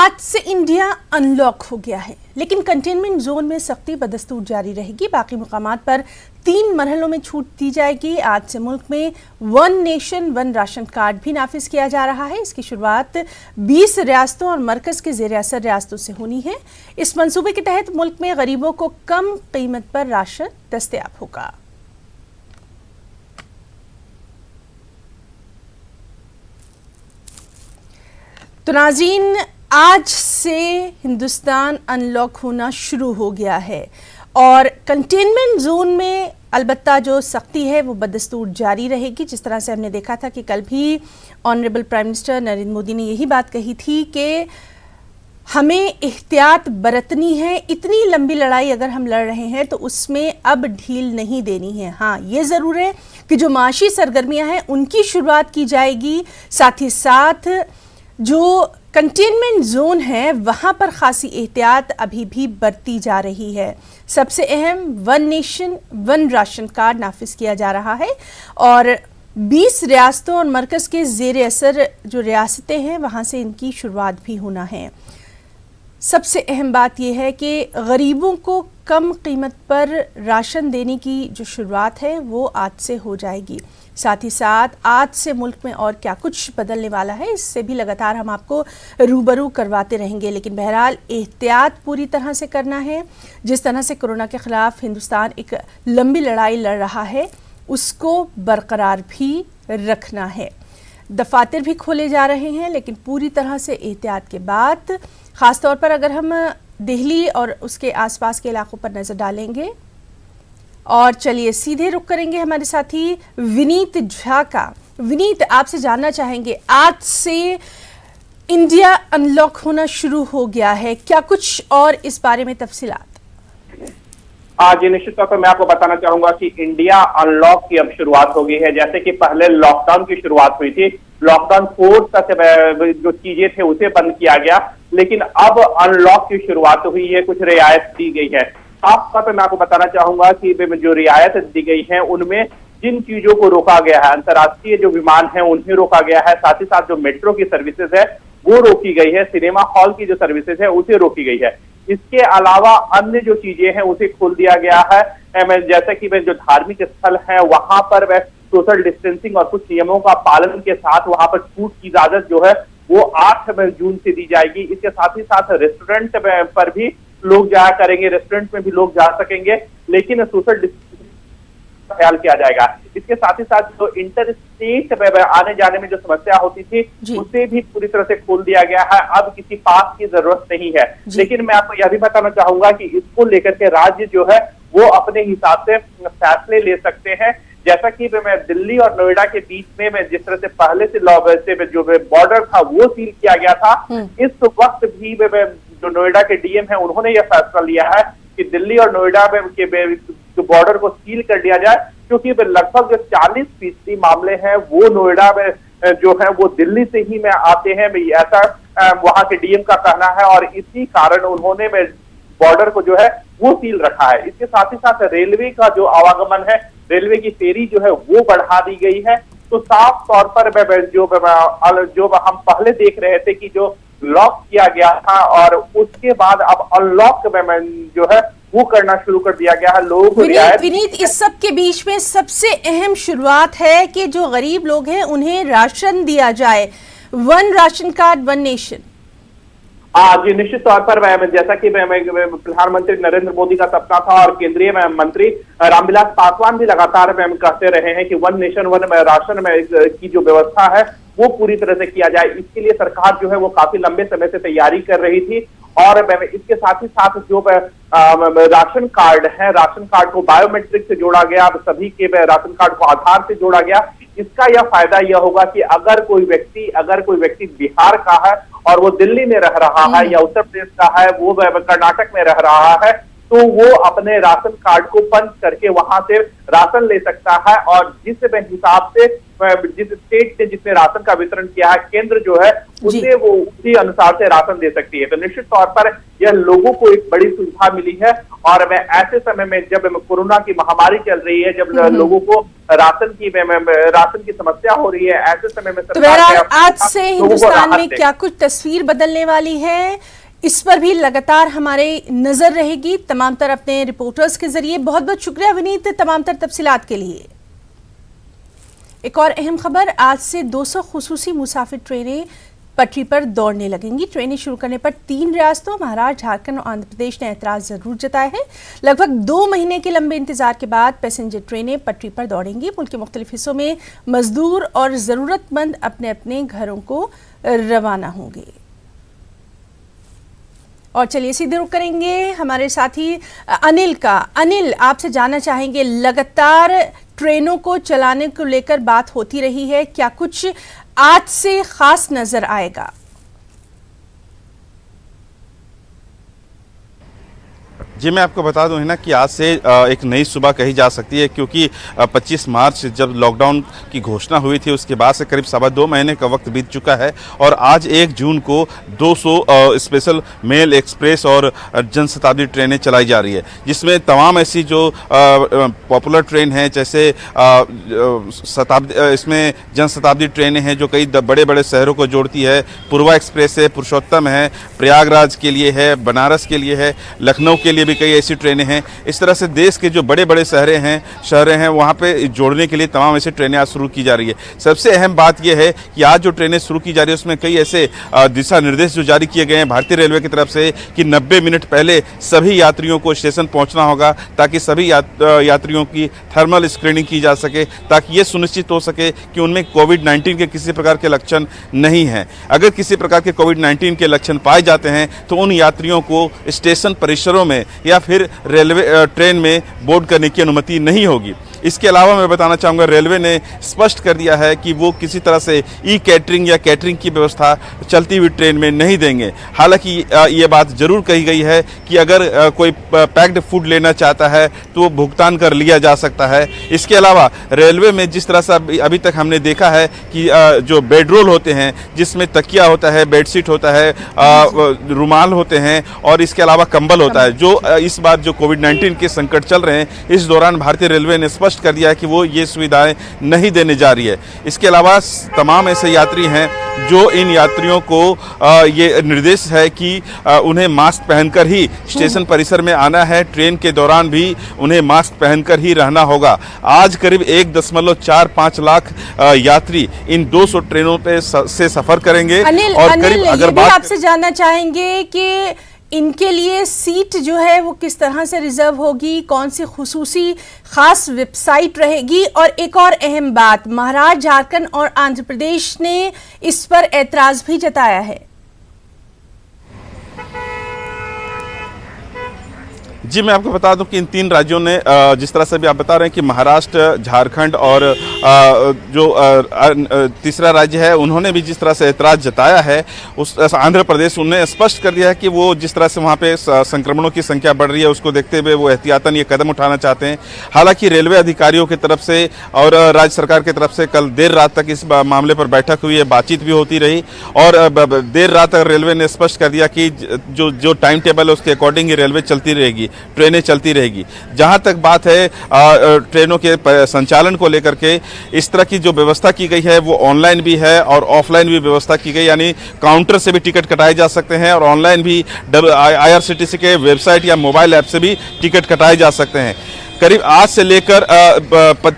आज से India unlock हो गया है, लेकिन कंटेनमेंट जोन में सख्ती बदस्तूर जारी रहेगी। बाकी मुकामात पर 3 मरहलों में छूट दी जाएगी। आज से मुल्क में 1 नेशन 1 राशन कार्ड भी नाफिज किया जा रहा है। इसकी शुरुआत 20 रियासतों और मरकज के ज़ेर असर रियासतों से होनी है। इस मंसूबे के तहत मुल्क में गरीबों को कम कीमत पर राशन दस्तयाब होगा। तो नाज़रीन, आज से हिंदुस्तान अनलॉक होना शुरू हो गया है और कंटेनमेंट जोन में अलबत्ता जो सख्ती है वो बदस्तूर जारी रहेगी। जिस तरह से हमने देखा था कि कल भी honourable prime minister Narendra Modi ने यही बात कही थी कि हमें एहतियात बरतनी है। इतनी लंबी लड़ाई अगर हम लड़ रहे हैं तो उसमें अब ढील नहीं देनी है। हाँ, ये ज़रूर है कि जो माशी सरगर्मियां हैं उनकी शुरुआत की जाएगी। साथ ही साथ जो कंटेनमेंट जोन है वहाँ पर खासी एहतियात अभी भी बरती जा रही है। सबसे अहम 1 नेशन 1 राशन कार्ड नाफिज किया जा रहा है और 20 रियासतों और मरकज़ के ज़ेर असर जो रियासतें हैं वहाँ से इनकी शुरुआत भी होना है। सबसे अहम बात यह है कि गरीबों को कम कीमत पर राशन देने की जो शुरुआत है वो आज से हो जाएगी। साथ ही साथ आज से मुल्क में और क्या कुछ बदलने वाला है इससे भी लगातार हम आपको रूबरू करवाते रहेंगे। लेकिन बहरहाल एहतियात पूरी तरह से करना है। जिस तरह से कोरोना के ख़िलाफ़ हिंदुस्तान एक लंबी लड़ाई लड़ रहा है उसको बरकरार भी रखना है। दफातर भी खोले जा रहे हैं, लेकिन पूरी तरह से एहतियात के बाद, ख़ास तौर पर अगर हम दिल्ली और उसके आसपास के इलाकों पर नज़र डालेंगे और चलिए सीधे रुख करेंगे हमारे साथी विनीत झा का। विनीत, आपसे जानना चाहेंगे, आज से इंडिया अनलॉक होना शुरू हो गया है, क्या कुछ और इस बारे में तफसीलात? जी, निश्चित तौर पर मैं आपको बताना चाहूंगा कि इंडिया अनलॉक की अब शुरुआत हो गई है। जैसे कि पहले लॉकडाउन की शुरुआत हुई थी, लॉकडाउन 4 तक जो चीजें थे उसे बंद किया गया, लेकिन अब अनलॉक की शुरुआत हुई है, कुछ रियायत दी गई है। खास तौर पर मैं आपको बताना चाहूंगा कि जो रियायत दी गई है उनमें जिन चीजों को रोका गया है, अंतर्राष्ट्रीय जो विमान है उन्हें रोका गया है, साथ ही साथ जो मेट्रो की सर्विसेज है वो रोकी गई है, सिनेमा हॉल की जो सर्विसेज है उसे रोकी गई है। इसके अलावा अन्य जो चीजें हैं उसे खोल दिया गया है। जैसे कि जो धार्मिक स्थल है वहां पर वह सोशल डिस्टेंसिंग और कुछ नियमों का पालन के साथ वहां पर छूट की इजाजत जो है वो 8 जून से दी जाएगी। इसके साथ ही साथ रेस्टोरेंट पर भी लोग जाया करेंगे, रेस्टोरेंट में भी लोग जा सकेंगे, लेकिन सोशल डिस्टेंसिंग ख्याल किया जाएगा। इसके साथ ही साथ जो इंटर स्टेट आने जाने में जो समस्या होती थी उसे भी पूरी तरह से खोल दिया गया है। अब किसी पास की जरूरत नहीं है। लेकिन मैं आपको यह भी बताना चाहूंगा कि इसको लेकर के राज्य जो है वो अपने हिसाब से फैसले ले सकते हैं। जैसा कि मैं दिल्ली और नोएडा के बीच में जिस तरह से पहले से जो बॉर्डर था वो सील किया गया था, इस वक्त भी जो नोएडा के डीएम है उन्होंने यह फैसला लिया है कि दिल्ली और नोएडा के जो बॉर्डर को सील कर दिया जाए, क्योंकि लगभग जो 40% मामले हैं वो नोएडा में जो है वो दिल्ली से ही में आते हैं, ऐसा वहां के डीएम का कहना है और इसी कारण उन्होंने बॉर्डर को जो है वो सील रखा है। इसके साथ ही साथ रेलवे का जो आवागमन है, रेलवे की फेरी जो है वो बढ़ा दी गई है। तो साफ तौर पर जो हम पहले देख रहे थे कि जो लॉक किया गया था और उसके बाद अब अनलॉक जो है वो करना शुरू कर दिया गया है। लोग विनीत, इस सब के बीच में सबसे अहम शुरुआत है कि जो गरीब लोग हैं उन्हें राशन दिया जाए। 1 राशन कार्ड 1 नेशन। जी, निश्चित तौर पर जैसा कि प्रधानमंत्री नरेंद्र मोदी का सपना था और केंद्रीय मंत्री रामविलास पासवान भी लगातार कहते रहे हैं कि 1 नेशन 1 राशन की जो व्यवस्था है वो पूरी तरह से किया जाए। इसके लिए सरकार जो है वो काफी लंबे समय से तैयारी कर रही थी और इसके साथ ही साथ जो राशन कार्ड है, राशन कार्ड को बायोमेट्रिक से जोड़ा गया, सभी के राशन कार्ड को आधार से जोड़ा गया। इसका यह फायदा यह होगा कि अगर कोई व्यक्ति बिहार का है और वो दिल्ली में रह रहा है या उत्तर प्रदेश का है, वो कर्नाटक में रह रहा है, तो वो अपने राशन कार्ड को पंच करके वहां से राशन ले सकता है, और जिस हिसाब से जिस स्टेट से जिसने राशन का वितरण किया है, केंद्र जो है उसे वो उसी अनुसार से राशन दे सकती है। तो निश्चित तौर पर यह लोगों को एक बड़ी सुविधा मिली है, और मैं ऐसे समय में जब कोरोना की महामारी चल रही है, जब लोगों को राशन की समस्या हो रही है, ऐसे समय में तो बहरहाल आज से हिंदुस्तान में क्या कुछ तस्वीर बदलने वाली है, इस पर भी लगातार हमारी नजर रहेगी तमाम तर अपने रिपोर्टर्स के जरिए। बहुत बहुत शुक्रिया विनीत तमाम तर तफसीलात के लिए। एक और अहम खबर, आज से 200 खुसूसी मुसाफिर ट्रेनें पटरी पर दौड़ने लगेंगी। ट्रेनें शुरू करने पर 3 रियासतों महाराष्ट्र, झारखंड और आंध्र प्रदेश ने ऐतराज जरूर जताया है। लगभग 2 महीने के लंबे इंतजार के बाद पैसेंजर ट्रेनें पटरी पर दौड़ेंगी। मुल्क के मुख्तलिफ हिस्सों में मजदूर और जरूरतमंद अपने अपने घरों को रवाना होंगे। और चलिए सीधे रुख करेंगे हमारे साथी अनिल का। अनिल, आपसे जानना चाहेंगे, लगातार ट्रेनों को चलाने को लेकर बात होती रही है, क्या कुछ आज से खास नजर आएगा? जी, मैं आपको बता दूं है ना कि आज से एक नई सुबह कही जा सकती है, क्योंकि 25 मार्च जब लॉकडाउन की घोषणा हुई थी उसके बाद से करीब 2.25 महीने का वक्त बीत चुका है, और आज 1 जून को 200 स्पेशल मेल एक्सप्रेस और जनशताब्दी ट्रेनें चलाई जा रही है, जिसमें तमाम ऐसी जो पॉपुलर ट्रेन हैं, जैसे इसमें जनशताब्दी ट्रेनें हैं जो कई बड़े बड़े शहरों को जोड़ती है। पूर्वा एक्सप्रेस है, पुरुषोत्तम है, प्रयागराज के लिए है, बनारस के लिए है, लखनऊ के लिए भी कई ऐसी ट्रेनें हैं। इस तरह से देश के जो बड़े बड़े शहर हैं वहाँ पे जोड़ने के लिए तमाम ऐसी ट्रेनें आज शुरू की जा रही है। सबसे अहम बात यह है कि आज जो ट्रेनें शुरू की जा रही है उसमें कई ऐसे दिशा निर्देश जो जारी किए गए हैं भारतीय रेलवे की तरफ से कि 90 मिनट पहले सभी यात्रियों को स्टेशन पहुँचना होगा, ताकि सभी यात्रियों की थर्मल स्क्रीनिंग की जा सके, ताकि ये सुनिश्चित हो सके कि उनमें कोविड-19 के किसी प्रकार के लक्षण नहीं हैं। अगर किसी प्रकार के कोविड-19 के लक्षण पाए जाते हैं तो उन यात्रियों को स्टेशन परिसरों में या फिर रेलवे ट्रेन में बोर्ड करने की अनुमति नहीं होगी। इसके अलावा मैं बताना चाहूँगा, रेलवे ने स्पष्ट कर दिया है कि वो किसी तरह से ई कैटरिंग या कैटरिंग की व्यवस्था चलती हुई ट्रेन में नहीं देंगे। हालांकि ये बात जरूर कही गई है कि अगर कोई पैक्ड फूड लेना चाहता है तो वो भुगतान कर लिया जा सकता है। इसके अलावा रेलवे में जिस तरह से अभी तक हमने देखा है कि जो बेडरोल होते हैं, जिसमें तकिया होता है, बेडशीट होता है, रुमाल होते हैं और इसके अलावा कंबल होता है, जो इस बार जो कोविड-19 के संकट चल रहे हैं इस दौरान भारतीय रेलवे ने स्पष्ट कर दिया है कि वो ये सुविधाएं नहीं देने जा रही है। इसके अलावा तमाम ऐसे यात्री हैं जो इन यात्रियों को ये निर्देश है कि उन्हें मास्क पहनकर ही स्टेशन परिसर में आना है। ट्रेन के दौरान भी उन्हें मास्क पहनकर ही रहना होगा। आज करीब 1.45 लाख यात्री इन 200 ट्रेनों पे से सफर करेंगे। और करीब अगर बात आपसे जानना चाहेंगे कि इनके लिए सीट जो है वो किस तरह से रिजर्व होगी, कौन सी खुसूसी खास वेबसाइट रहेगी, और एक और अहम बात, महाराष्ट्र, झारखंड और आंध्र प्रदेश ने इस पर ऐतराज भी जताया है। जी, मैं आपको बता दूं कि इन 3 राज्यों ने जिस तरह से भी आप बता रहे हैं कि महाराष्ट्र, झारखंड और जो तीसरा राज्य है उन्होंने भी जिस तरह से ऐतराज जताया है, उस आंध्र प्रदेश उन्होंने स्पष्ट कर दिया है कि वो जिस तरह से वहाँ पे संक्रमणों की संख्या बढ़ रही है उसको देखते हुए वो एहतियातन ये कदम उठाना चाहते हैं। हालांकि रेलवे अधिकारियों की तरफ से और राज्य सरकार की तरफ से कल देर रात तक इस मामले पर बैठक हुई है, बातचीत भी होती रही, और देर रात तक रेलवे ने स्पष्ट कर दिया कि जो टाइम टेबल है उसके अकॉर्डिंग ही रेलवे चलती रहेगी, ट्रेनें चलती रहेगी। जहां तक बात है ट्रेनों के संचालन को लेकर के, इस तरह की जो व्यवस्था की गई है वो ऑनलाइन भी है और ऑफलाइन भी व्यवस्था की गई, यानी काउंटर से भी टिकट कटाए जा सकते हैं और ऑनलाइन भी IRCTC के वेबसाइट या मोबाइल ऐप से भी टिकट कटाए जा सकते हैं। करीब आज से लेकर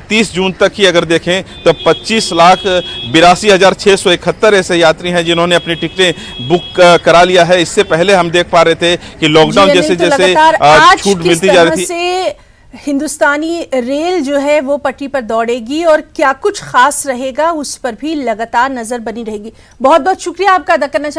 30 जून तक ही अगर देखें तो 25,82,671 ऐसे यात्री हैं जिन्होंने अपनी टिकटें बुक करा लिया है। इससे पहले हम देख पा रहे थे कि लॉकडाउन जैसे जैसे छूट मिलती जा रही थी। हिंदुस्तानी रेल जो है वो पटरी पर दौड़ेगी और क्या कुछ खास रहेगा उस पर भी लगातार नजर बनी रहेगी। बहुत बहुत शुक्रिया आपका अदा करना